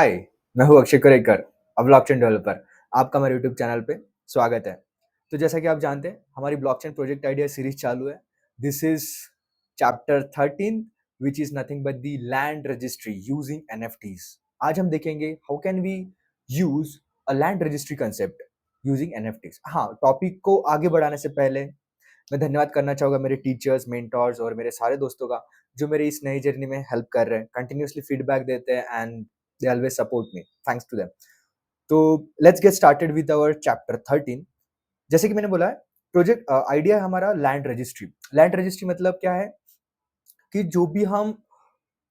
हाय, मैं हूँ अक्षय करेकर, अ blockchain developer. आपका मेरे यूट्यूब चैनल पे स्वागत है। तो जैसा कि आप जानते हैं, हमारी ब्लॉकचेन प्रोजेक्ट आइडिया सीरीज चालू है। This is chapter 13 which is nothing but the land registry using NFTs. आज हम देखेंगे how can we use a land registry concept using NFTs. हाँ, टॉपिक को आगे बढ़ाने से पहले मैं धन्यवाद करना चाहूँगा मेरे टीचर्स, मेंटोर्स और मेरे सारे दोस्तों का, जो मेरे इस नई जर्नी में हेल्प कर रहे हैं, कंटिन्यूअसली फीडबैक देते हैं and they always support me. Thanks to them. तो let's get started with our chapter 13। जैसे कि मैंने बोला है, प्रोजेक्ट आइडिया है हमारा लैंड रजिस्ट्री। लैंड रजिस्ट्री मतलब क्या है कि जो भी हम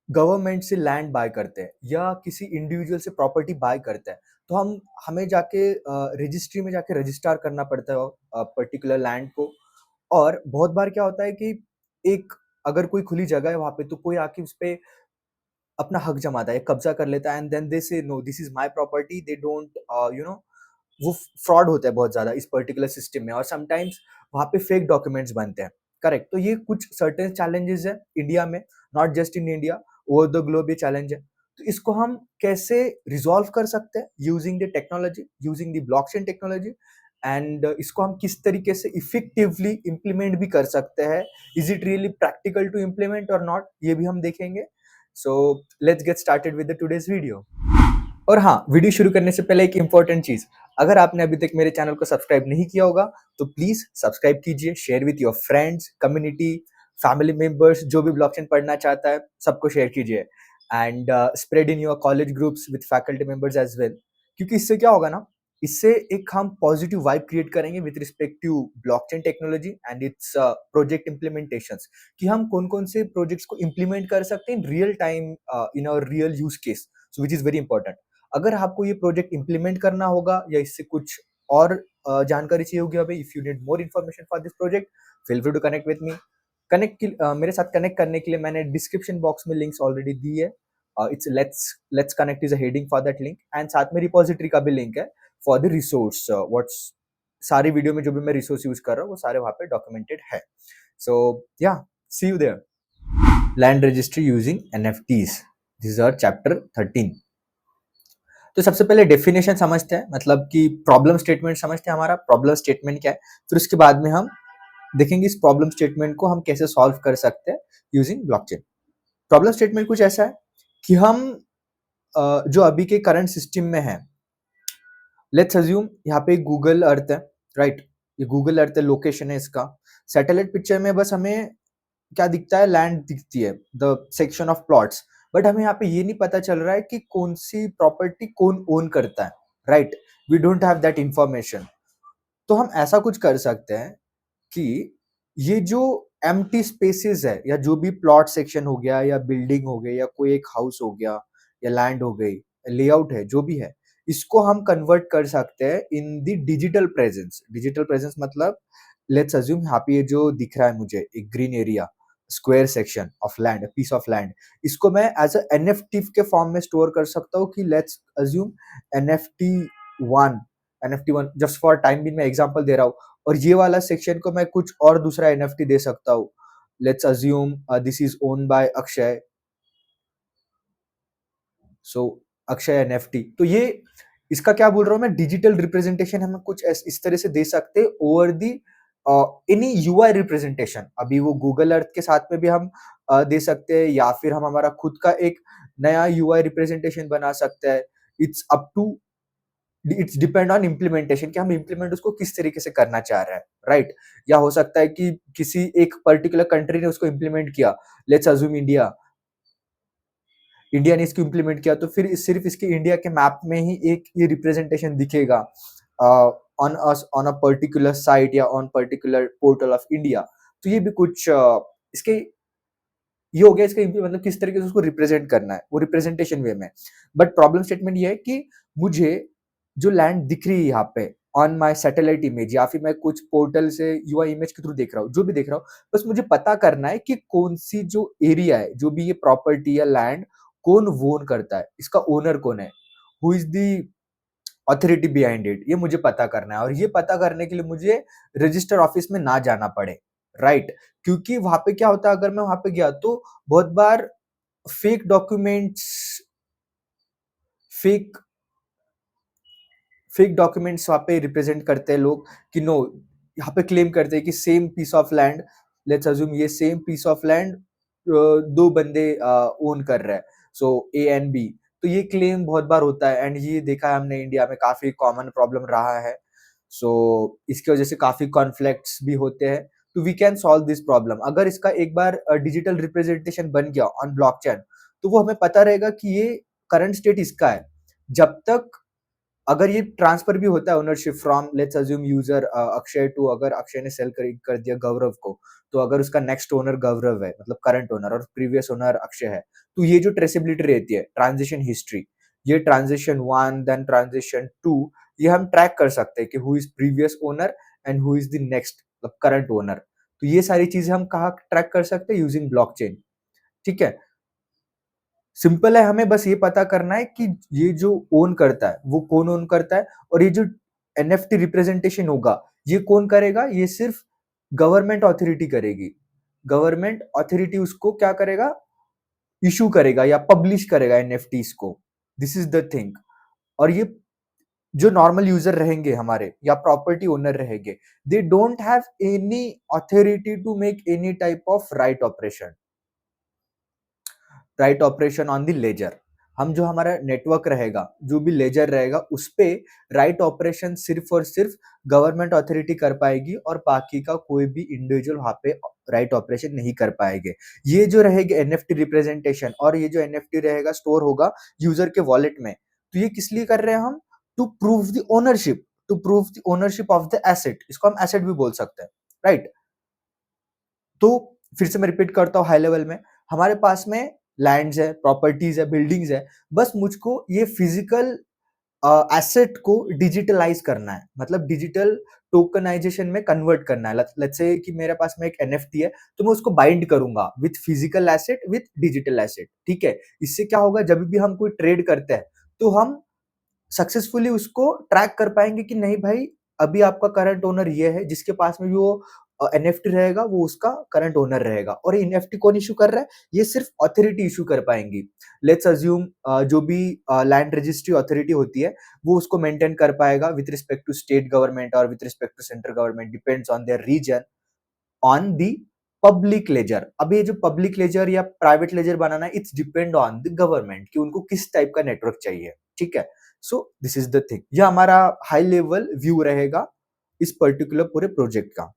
गवर्नमेंट से लैंड बाय करते हैं या किसी इंडिविजुअल से प्रॉपर्टी बाय करते हैं, तो हमें जाके रजिस्ट्री में जाके रजिस्टर करना पड़ता है पर्टिकुलर लैंड को। और बहुत बार क्या होता है कि एक अगर कोई खुली जगह है वहाँ पे, तो कोई आके उस पे अपना हक जमाता है, कब्जा कर लेता है and then they say no this is my property. They don't वो फ्रॉड होता है बहुत ज्यादा इस पर्टिकुलर सिस्टम में, और समटाइम्स वहाँ पे फेक डॉक्यूमेंट्स बनते हैं। करेक्ट। तो ये कुछ सर्टेन चैलेंजेस है इंडिया में, not just in India, over the globe ये चैलेंज है। तो इसको हम कैसे रिजॉल्व कर सकते हैं using the technology, using the blockchain technology, and इसको हम किस तरीके से इफेक्टिवली इम्प्लीमेंट भी कर सकते हैं। Is it really practical to implement और नॉट, ये भी हम देखेंगे। So let's get started with the today's video. और हाँ, वीडियो शुरू करने से पहले एक इंपॉर्टेंट चीज, अगर आपने अभी तक मेरे चैनल को सब्सक्राइब नहीं किया होगा तो प्लीज सब्सक्राइब कीजिए, share with your friends, community, family members, जो भी ब्लॉकचेन पढ़ना चाहता है सबको शेयर कीजिए and spread in your college groups with faculty members as well. क्योंकि इससे क्या होगा ना, इससे एक हम पॉजिटिव वाइब क्रिएट करेंगे with respect to blockchain technology and its project implementations, कि हम कौन कौन से प्रोजेक्ट्स को इम्प्लीमेंट कर सकते हैं in real time, in our real use case, so which is very important. अगर आपको ये प्रोजेक्ट इम्प्लीमेंट करना होगा या इससे कुछ और जानकारी चाहिए होगी, अभी if you need more information for this project, feel free to connect with me. मेरे साथ कनेक्ट करने के लिए मैंने डिस्क्रिप्शन बॉक्स में लिंक्स ऑलरेडी दी है। It's let's connect is a heading for that link, and साथ में रिपोजिटरी का भी लिंक है फॉर द रिसोर्स। व्हाट्स सारी वीडियो में जो भी मैं रिसोर्स यूज कर रहा हूँ वो सारे वहां पे डॉक्यूमेंटेड है। So yeah, see you there. Land registry using NFTs, this is our chapter 13। तो सबसे पहले डेफिनेशन समझते हैं, मतलब कि प्रॉब्लम स्टेटमेंट समझते हैं, हमारा प्रॉब्लम स्टेटमेंट क्या है। फिर उसके बाद में हम देखेंगे इस प्रॉब्लम स्टेटमेंट को हम कैसे सॉल्व कर सकते हैं यूजिंग ब्लॉकचेन। प्रॉब्लम स्टेटमेंट कुछ ऐसा है कि हम जो अभी के करंट सिस्टम में है, लेट्स अज्यूम यहाँ पे गूगल अर्थ है, राइट। ये गूगल अर्थ है, लोकेशन है इसका। सैटेलाइट पिक्चर में बस हमें क्या दिखता है, लैंड दिखती है, the section of plots. But हमें यहाँ पे ये नहीं पता चल रहा है कि कौन सी प्रॉपर्टी कौन ओन करता है, right. We don't have that information. तो हम ऐसा कुछ कर सकते हैं कि ये जो एम्प्टी स्पेसेस है, या जो भी प्लॉट सेक्शन हो गया या बिल्डिंग हो गई या कोई एक हाउस हो गया या लैंड हो गई, लेआउट है जो भी है, इसको हम कन्वर्ट कर सकते हैं in the digital presence. Digital presence मतलब लेट्स अज्यूम यहाँ पे ये जो दिख रहा है मुझे, एक green area, square section of land, piece of land, इसको मैं एज अ एनएफटी के फॉर्म में स्टोर कर सकता हूँ कि let's assume NFT one, NFT one, just for time भी मैं एग्जांपल दे रहा हूँ। और ये वाला सेक्शन को मैं कुछ और दूसरा एनएफटी दे सकता हूँ। Let's assume this is own by Akshay, so Akshay NFT. तो ये इसका क्या बोल रहा हूँ मैं, डिजिटल रिप्रेजेंटेशन हम कुछ इस तरह से दे सकते हैं over the any UI representation. अभी वो गूगल अर्थ के साथ में भी हम दे सकते हैं, या फिर हम हमारा खुद का एक नया यूआई रिप्रेजेंटेशन बना सकते हैं। It's up to, it's depend on implementation कि हम इम्प्लीमेंट उसको किस तरीके से करना चाह रहे हैं, राइट। या हो सकता है कि किसी एक पर्टिकुलर कंट्री ने उसको इम्प्लीमेंट किया, लेट्स अज्यूम इंडिया, इंडिया ने इसको इम्प्लीमेंट किया, तो फिर सिर्फ इसके इंडिया के मैप में ही एक ये रिप्रेजेंटेशन दिखेगा ऑन अ पर्टिकुलर साइट या on particular portal of India. तो ये भी कुछ इसके ये हो गया, इसका मतलब किस तरीके से उसको रिप्रेजेंट करना है, वो रिप्रेजेंटेशन वे में। बट प्रॉब्लम स्टेटमेंट ये है कि मुझे जो लैंड दिख रही है यहाँ पे ऑन माय सैटेलाइट इमेज, या फिर मैं कुछ पोर्टल से यूआई इमेज के थ्रू देख रहा हूँ, जो भी देख रहा हूँ, बस मुझे पता करना है कि कौन सी जो एरिया है, जो भी ये प्रॉपर्टी या लैंड कौन वोन करता है, इसका ओनर कौन है, who is the authority behind it, ये मुझे पता करना है। और ये पता करने के लिए मुझे रजिस्टर ऑफिस में ना जाना पड़े, राइट। क्योंकि वहां पे क्या होता है, अगर मैं वहां पे गया तो बहुत बार fake documents fake fake documents वहाँ पे रिप्रेजेंट करते हैं लोग कि नो, यहाँ पे क्लेम करते हैं कि same piece of land, let's assume ये सेम पीस ऑफ लैंड दो बंदे ओन कर रहे हैं, सो ए एंड बी। तो ये क्लेम बहुत बार होता है एंड ये देखा है हमने इंडिया में, काफी कॉमन प्रॉब्लम रहा है। सो इसकी वजह से काफी कॉन्फ्लिक्ट्स भी होते हैं। तो we can solve this problem अगर इसका एक बार डिजिटल रिप्रेजेंटेशन बन गया ऑन ब्लॉकचेन, तो वो हमें पता रहेगा कि ये करंट स्टेट इसका है। जब तक अगर ये ट्रांसफर भी होता है ownership from let's assume user Akshay to, अगर अक्षय ने सेल कर दिया गौरव को, तो अगर उसका नेक्स्ट ओनर गौरव है मतलब करंट ओनर और प्रीवियस ओनर अक्षय है, तो ये जो ट्रेसेबिलिटी रहती है ट्रांजिशन हिस्ट्री, ये ट्रांजिशन 1 देन ट्रांजिशन 2, ये हम ट्रैक कर सकते हैं कि who is previous owner and who is the next मतलब करंट ओनर। तो ये सारी चीजें हम कहाँ ट्रैक कर सकते हैं? Using blockchain. ठीक है, सिंपल है, हमें बस ये पता करना है कि ये जो ओन करता है वो कौन ओन करता है, और ये जो एनएफटी रिप्रेजेंटेशन होगा ये कौन करेगा? ये सिर्फ गवर्नमेंट अथॉरिटी करेगी। गवर्नमेंट अथॉरिटी उसको क्या करेगा? इशू करेगा या पब्लिश करेगा एनएफटीज को। This is the thing. और ये जो नॉर्मल यूजर रहेंगे हमारे या प्रॉपर्टी ओनर रहेंगे, they don't have any authority to make any type of write operation, write operation on the ledger. हम जो हमारा नेटवर्क रहेगा, जो भी लेजर रहेगा, उस पे राइट ऑपरेशन सिर्फ और सिर्फ गवर्नमेंट अथॉरिटी कर पाएगी और बाकी का कोई भी इंडिविजुअल वहां पे राइट ऑपरेशन नहीं कर पाएंगे। ये जो रहेगी एनएफटी रिप्रेजेंटेशन, और ये जो एनएफटी रहेगा स्टोर होगा यूजर के वॉलेट में। तो ये किस लिए कर रहे हैं हम? To prove the ownership, to prove the ownership of the asset. इसको हम एसेट भी बोल सकते हैं, राइट? तो फिर से मैं रिपीट करता हूँ हाई लेवल में, हमारे पास में लैंड्स है, प्रॉपर्टीज है, बिल्डिंग्स है, बस मुझको ये फिजिकल एसेट को डिजिटलाइज करना है, मतलब डिजिटल टोकनाइजेशन में कन्वर्ट करना है। लेट्स से कि मेरे पास में एक एनएफटी है, तो मैं उसको बाइंड करूंगा with physical asset with digital asset. ठीक है, इससे क्या होगा? जब भी हम कोई ट्रेड करते हैं तो हम सक्सेसफुली उसको ट्रैक कर पाएंगे कि नहीं भाई, अभी आपका करंट ओनर ये है, जिसके पास में भी वो एनएफटी रहेगा वो उसका करंट ओनर रहेगा। और ये एनएफटी कौन इशू कर रहा है? ये सिर्फ अथॉरिटी इशू कर पाएंगी। लेट्स अज्यूम जो भी लैंड रजिस्ट्री अथॉरिटी होती है वो उसको मेंटेन कर पाएगा with respect to state government और with respect to central government, depends on their region, on the public ledger. अब ये जो पब्लिक लेजर या प्राइवेट लेजर बनाना है, it's depend on the government कि उनको किस टाइप का नेटवर्क चाहिए। ठीक है, so this is the thing. ये हमारा हाई लेवल व्यू रहेगा इस पर्टिकुलर पूरे प्रोजेक्ट का।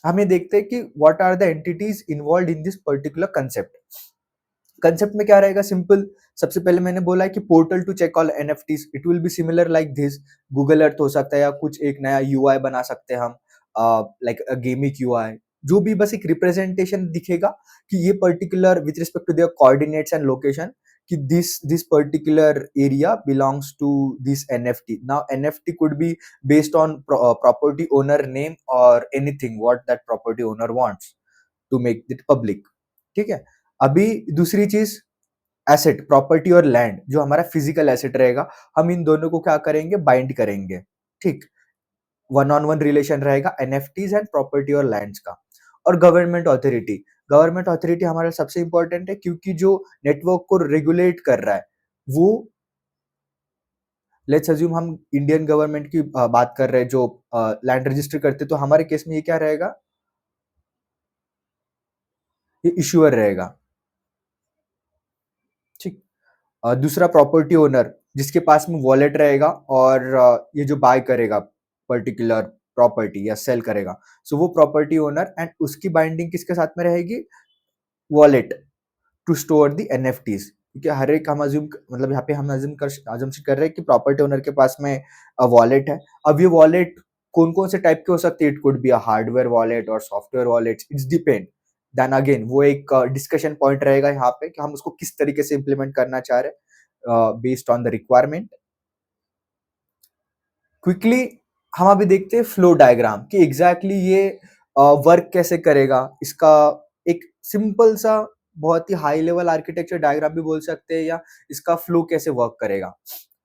हमें देखते हैं कि what are the entities involve in this particular concept. Concept में क्या रहेगा? सिंपल। सबसे पहले मैंने बोला है कि portal to check all NFTs, it will be similar like this. Google earth हो सकता है या कुछ एक नया यूआई बना सकते हैं हम, लाइक अ गेमिक यूआई, जो भी बस एक रिप्रेजेंटेशन दिखेगा कि ये particular with respect to their coordinates and location, कि this particular area belongs to this NFT. Now NFT could be based on property owner name और anything what that property owner wants to make it public. ठीक है, अभी दूसरी चीज, asset, property और land, जो हमारा फिजिकल एसेट रहेगा, हम इन दोनों को क्या करेंगे? बाइंड करेंगे। ठीक, वन ऑन वन रिलेशन रहेगा एनएफटीज एंड प्रॉपर्टी और लैंड्स का। और गवर्नमेंट अथॉरिटी, गवर्नमेंट अथॉरिटी हमारा सबसे इंपॉर्टेंट है, क्योंकि जो नेटवर्क को रेगुलेट कर रहा है वो, लेट्स अज्यूम हम इंडियन गवर्नमेंट की बात कर रहे हैं जो लैंड रजिस्टर करते, तो हमारे केस में ये क्या रहेगा? ये इश्यूअर रहेगा। ठीक, दूसरा प्रॉपर्टी ओनर, जिसके पास में वॉलेट रहेगा और ये जो बाय करेगा पर्टिकुलर प्रॉपर्टी या सेल करेगा, सो वो प्रॉपर्टी ओनर, एंड उसकी बाइंडिंग किसके साथ में रहेगी? Wallet, to store the NFTs. क्योंकि हर एक हम अज्यूम, मतलब यहाँ पे हम अज्यूम कर रहे हैं कि प्रॉपर्टी ओनर के पास में वॉलेट है। अब ये वॉलेट कौन कौन से टाइप के हो सकते हैं? It could be a hardware wallet और software wallet, it's depend. Then again वो एक डिस्कशन पॉइंट रहेगा यहाँ पे कि हम उसको किस तरीके से इंप्लीमेंट करना चाह रहे हैं based on the requirement. Quickly हम अभी देखते हैं फ्लो डायग्राम कि एग्जैक्टली ये वर्क कैसे करेगा। इसका एक सिंपल सा, बहुत ही हाई लेवल आर्किटेक्चर डायग्राम भी बोल सकते हैं, या इसका फ्लो कैसे वर्क करेगा।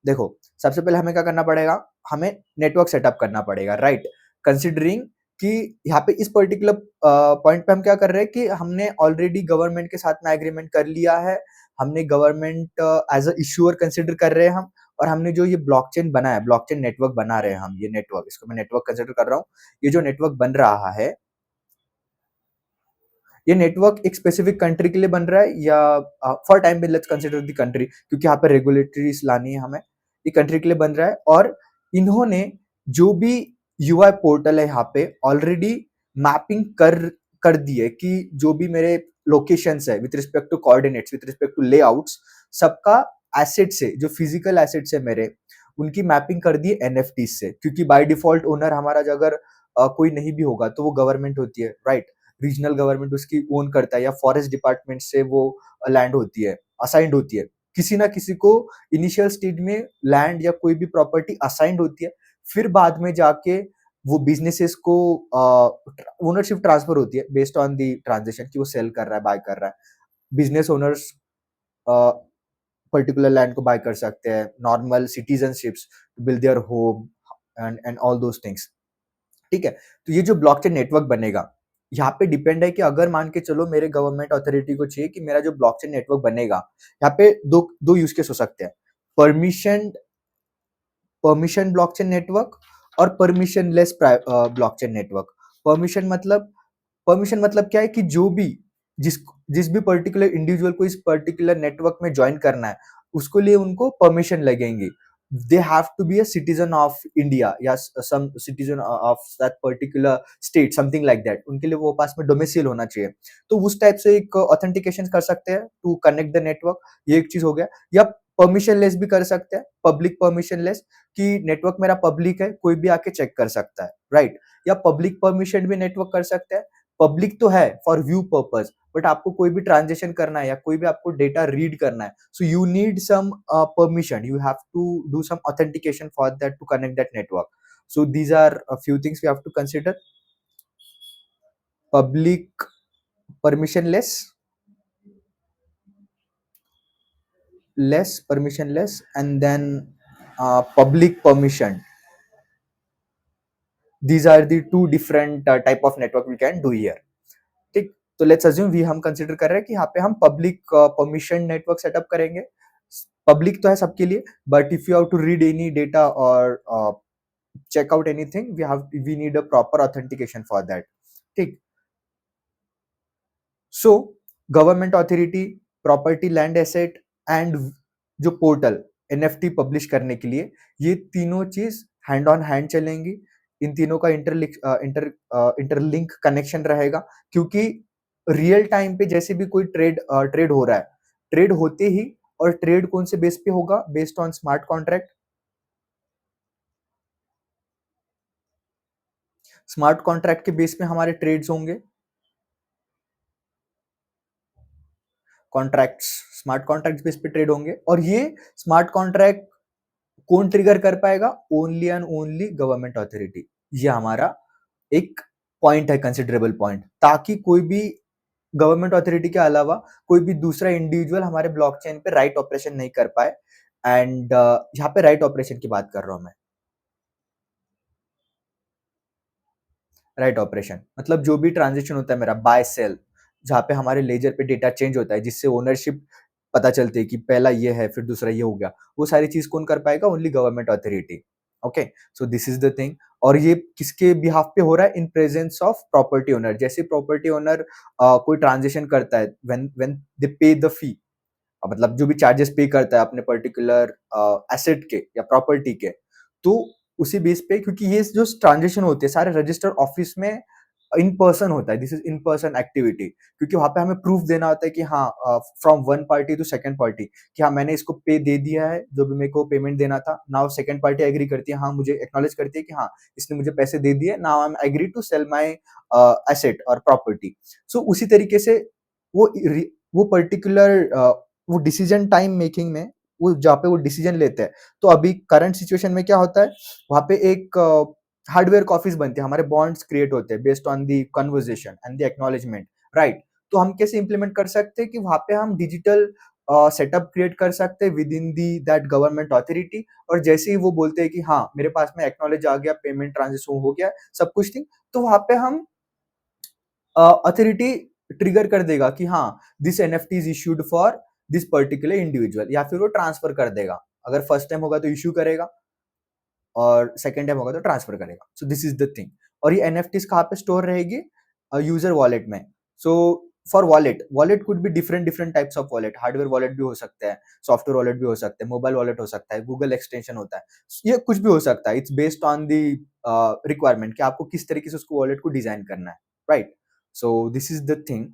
देखो, सबसे पहले हमें क्या करना पड़ेगा? हमें नेटवर्क सेटअप करना पड़ेगा, राइट? कंसिडरिंग कि यहाँ पे इस पर्टिकुलर पॉइंट पे हम क्या कर रहे हैं कि हमने ऑलरेडी गवर्नमेंट के साथ में एग्रीमेंट कर लिया है, हमने government as a issuer consider कर रहे हैं हम, और हमने जो ये ब्लॉकचेन बना है, ब्लॉकचेन नेटवर्क बना रहे हैं हम, ये नेटवर्क, इसको मैं नेटवर्क कंसिडर कर रहा हूँ। ये जो नेटवर्क बन रहा है, ये नेटवर्क एक स्पेसिफिक कंट्री के लिए बन रहा है, या for time being let's consider the country, क्योंकि यहाँ पे रेगुलेटरीज लानी है हमें। ये कंट्री के लिए बन रहा है, और इन्होंने जो भी यूआई पोर्टल है यहाँ पे ऑलरेडी मैपिंग कर दी है कि जो भी मेरे लोकेशंस है with respect to coordinates, with respect to layouts, सबका एसेट से, जो फिजिकल एसेट्स है मेरे, उनकी मैपिंग कर दी है एनएफटी से, क्योंकि बाय डिफॉल्ट ओनर हमारा अगर कोई नहीं भी होगा तो वो गवर्नमेंट होती है, राइट? रीजनल गवर्नमेंट उसकी ओन करता है, या फॉरेस्ट डिपार्टमेंट से वो लैंड होती है, असाइंड होती है। किसी ना किसी को इनिशियल स्टेज में लैंड या कोई भी प्रॉपर्टी असाइंड होती है, फिर बाद में जाके वो बिजनेसेस को ओनरशिप ट्रांसफर होती है बेस्ड ऑन दी ट्रांजेक्शन, कि वो सेल कर रहा है, बाय कर रहा है। बिजनेस ओनर्स पर्टिकुलर लैंड को बाय कर सकते हैं, normal citizenships to build their home and all those things. ठीक है? तो ये जो ब्लॉकचेन नेटवर्क बनेगा, यहाँ पे डिपेंड है कि अगर मान के चलो मेरे गवर्नमेंट अथॉरिटी को चाहिए कि मेरा जो ब्लॉकचेन नेटवर्क बनेगा, यहाँ पे दो यूज केस हो सकते हैं। परमिशन परमिशन ब्लॉकचेन नेटवर्क और परमिशनलेस ब्लॉकचेन नेटवर्क। परमिशन मतलब परमिशन मतलब क्या है कि जो भी जिस जिस भी पर्टिकुलर इंडिविजुअल को इस पर्टिकुलर नेटवर्क में ज्वाइन करना है, उसको लिए उनको परमिशन लगेंगे। They have to be a citizen of India, या some citizen of that particular state, something like that. उनके लिए वो पास में डोमिसाइल होना चाहिए। तो उस टाइप से एक ऑथेंटिकेशन कर सकते हैं टू कनेक्ट द नेटवर्क। ये एक चीज हो गया। या परमिशन लेस भी कर सकते हैं, पब्लिक परमिशन लेस, कि नेटवर्क मेरा पब्लिक है, कोई भी आके चेक कर सकता है, राइट? या पब्लिक परमिशन भी नेटवर्क कर सकते हैं। पब्लिक तो है फॉर व्यू पर्पस, बट आपको कोई भी ट्रांजेक्शन करना है या कोई भी आपको डेटा रीड करना है, so you need some permission, you have to do some authentication for that to connect that network. So these are a few things we have to consider: public permissionless, permissionless, and then public permission. These are the two different type of network we can do here. ठीक? तो let's assume हम consider कर रहे हैं कि यहाँ पे हम पब्लिक परमिशन नेटवर्क सेटअप करेंगे। पब्लिक तो है सबके लिए, but if you have to read any data और check out anything, we need a proper authentication for that. ठीक? So government authority, property land asset, and जो पोर्टल एनएफटी पब्लिश करने के लिए, ये तीनों चीज हैंड ऑन हैंड चलेंगी। इन तीनों का इंटरलिंक कनेक्शन रहेगा, क्योंकि रियल टाइम पे जैसे भी कोई ट्रेड हो रहा है, ट्रेड होते ही, और ट्रेड कौन से बेस पे होगा? Based on smart contract. Smart contract के बेस पे हमारे ट्रेड्स होंगे। कॉन्ट्रैक्ट्स, स्मार्ट कॉन्ट्रैक्ट बेस पे ट्रेड होंगे, और ये स्मार्ट कॉन्ट्रैक्ट कौन ट्रिगर कर पाएगा? Only and only government authority. ये हमारा एक पॉइंट है, कंसिडरेबल पॉइंट, ताकि कोई भी गवर्नमेंट अथॉरिटी के अलावा कोई भी दूसरा इंडिविजुअल हमारे ब्लॉकचेन पे राइट ऑपरेशन नहीं कर पाए। एंड यहाँ पे राइट ऑपरेशन की बात कर रहा हूं मैं। राइट ऑपरेशन मतलब जो भी ट्रांजेक्शन होता है मेरा बाय सेल, जहाँ पे हमारे लेजर पे डेटा चेंज होता है, जिससे ओनरशिप पता चलती है कि पहला ये है फिर दूसरा ये हो गया, वो सारी चीज कौन कर पाएगा? Only government authority. Okay, so this is the thing. और ये किसके बिहाफ पे हो रहा है? In presence of property owner. जैसे प्रॉपर्टी ओनर कोई ट्रांजेक्शन करता है, व्हेन दे पे द फी, मतलब जो भी चार्जेस पे करता है अपने पर्टिकुलर एसेट के या प्रॉपर्टी के, तो उसी बेस पे, क्योंकि ये जो ट्रांजेक्शन होते हैं सारे रजिस्टर ऑफिस में इन पर्सन होता है, this is in person activity, क्योंकि वहां पे हमें प्रूफ देना होता है कि हाँ, from one party to second party, कि हाँ मैंने इसको पे दे दिया है, जो भी मेरे को पेमेंट देना था। नाउ सेकंड पार्टी एग्री करती है, हाँ मुझे एक्नॉलेज करती है कि हाँ इसने मुझे पैसे दे दिए, now I am agree to sell my asset और प्रॉपर्टी। सो उसी तरीके से वो वो पर्टिकुलर वो डिसीजन टाइम मेकिंग में, वो जहाँ पे वो डिसीजन लेते हैं, तो अभी करंट सिचुएशन में क्या होता है, वहां पे एक हार्डवेयर कॉपीज बनती है, हमारे बॉन्ड्स क्रिएट होते हैं based on the conversation and the acknowledgement, right? तो हम कैसे इंप्लीमेंट कर सकते हैं कि वहां पे हम डिजिटल सेटअप क्रिएट कर सकते हैं with in the that government authority, और जैसे ही वो बोलते हैं कि हाँ मेरे पास में एक्नॉलेज आ गया, पेमेंट ट्रांजेक्शन हो गया, सब कुछ थी, तो वहां पे हम अथॉरिटी ट्रिगर कर देगा कि हाँ this NFT is issued for this particular individual, या फिर वो ट्रांसफर कर देगा। अगर फर्स्ट टाइम होगा तो इश्यू करेगा और सेकंड टाइम होगा तो ट्रांसफर करेगा। सो दिस इज द थिंग। और ये एनएफटीज कहाँ पे स्टोर रहेगी? यूजर वॉलेट में। So for wallet, wallet could be different different types of wallet. Hardware wallet भी हो सकते हैं, सॉफ्टवेयर वॉलेट भी हो सकते हैं, मोबाइल वॉलेट हो सकता है, गूगल एक्सटेंशन होता है, ये कुछ भी हो सकता है। It's based on the requirement कि आपको किस तरीके से उसको वॉलेट को डिजाइन करना है, right? So this is the thing.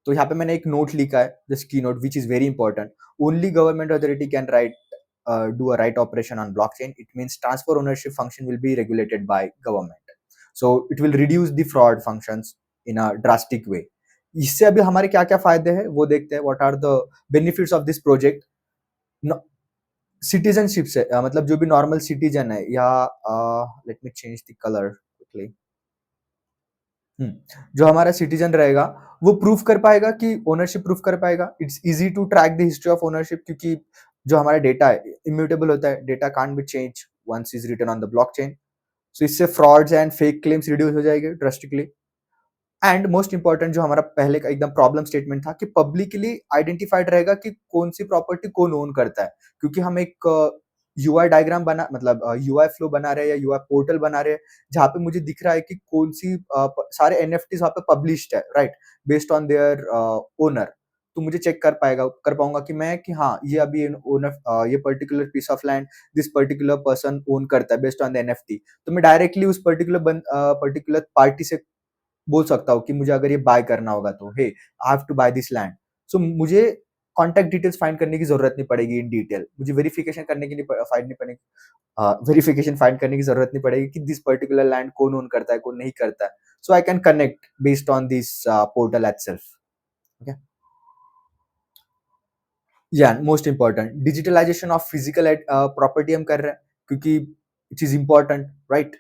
तो यहाँ पे मैंने एक नोट लिखा है, दिस की note which is very important. Only government authority can write do a right operation on blockchain. It means transfer ownership function will be regulated by government. So it will reduce the fraud functions in a drastic way. इससे अभी हमारे क्या क्या फायदे हैं वो देखते हैं। What are the benefits of this project? Citizenship से मतलब जो भी नॉर्मल सिटीजन है, या let me change the colour quickly. जो हमारा सिटीजन रहेगा वो प्रूफ कर पाएगा कि ओनरशिप प्रूफ कर पाएगा। It's easy to track the history of ownership, क्योंकि जो हमारा डेटा है इम्यूटेबल होता है, data can't be change once is written on the blockchain. So इससे frauds and fake claims reduce हो जाएंगे ड्रास्टिकली। एंड मोस्ट इंपॉर्टेंट जो हमारा पहले का एकदम प्रॉब्लम स्टेटमेंट था कि पब्लिकली आइडेंटिफाइड रहेगा कि कौन सी प्रॉपर्टी कौन ओन करता है, क्योंकि हम एक यूआई डायग्राम बना मतलब यूआई फ्लो बना रहे हैं या यूआई पोर्टल बना रहे हैं जहाँ पे मुझे दिख रहा है कि कौन सी सारे एनएफटी वहाँ पे पब्लिश्ड है, right, based on their owner. तो मुझे चेक कर पाऊंगा कि मैं कि हाँ ये अभी ओनर ये particular piece of land this particular person own करता है बेस्ड ऑन द एनएफटी। तो मैं डायरेक्टली उस पर्टिकुलर पार्टी से बोल सकता हूँ कि मुझे अगर ये बाय करना होगा तो hey I have to buy this land. So मुझे कॉन्टैक्ट डिटेल्स फाइंड करने की जरूरत नहीं पड़ेगी इन डिटेल, मुझे वेरिफिकेशन करने की नहीं फाइंड नहीं पड़ेगी, वेरिफिकेशन फाइंड करने की जरूरत नहीं पड़ेगी कि दिस पर्टिकुलर लैंड कौन ओन करता है कौन नहीं करता है। So I can connect based on this portal itself. Okay, या most important digitalization of physical property हम कर रहे हैं क्योंकि it is important, right?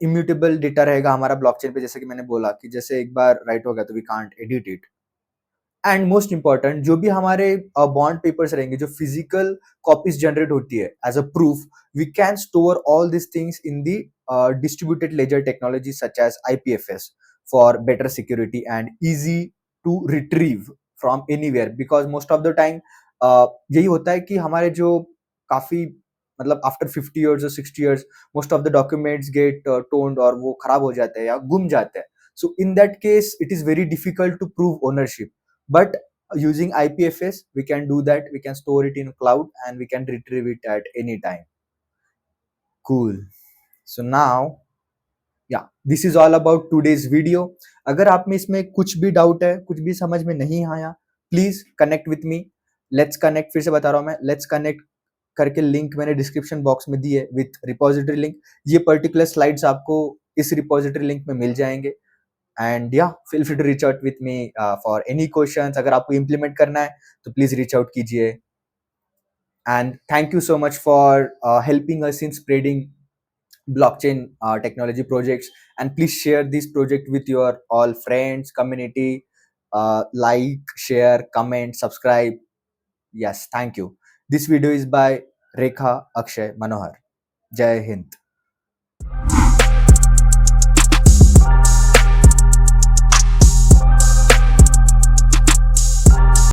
Immutable data रहेगा हमारा ब्लॉकचेन पे, जैसे कि मैंने बोला कि जैसे एक बार राइट हो गया तो we can't edit it. And most important जो भी हमारे बॉन्ड पेपर्स रहेंगे, जो फिजिकल कॉपीज जनरेट होती है as a proof, we can store all this things in the distributed ledger technology such as IPFS for better security and easy to retrieve from anywhere. Because most of the time यही होता है कि हमारे जो काफी मतलब after 50 years और 60 years most of the documents get टोन्ड और वो खराब हो जाते हैं या गुम जाते हैं। So in that case, it is very difficult to prove ownership. But using IPFS, we can do that. We can store it in cloud and we can retrieve it at any time. Cool. So now, yeah, this is all about today's video. अगर आप में इसमें कुछ भी doubt है, कुछ भी समझ में नहीं आया, please connect with me. Let's connect, फिर से बता रहा हूँ मैं, लेट्स कनेक्ट करके लिंक मैंने डिस्क्रिप्शन बॉक्स में दी है विथ रिपोजिटरी लिंक। ये पर्टिकुलर स्लाइड्स आपको इस रिपोजिटरी लिंक में मिल जाएंगे। एंड या feel free to reach out with me for any questions. अगर आपको इम्प्लीमेंट करना है तो प्लीज रीच आउट कीजिए। And thank you so much for helping us in spreading blockchain technology projects, and please share this project with your all friends community. Like, share, comment, subscribe. Yes, thank you. This video is by Rekha Akshay Manohar. Jai Hind.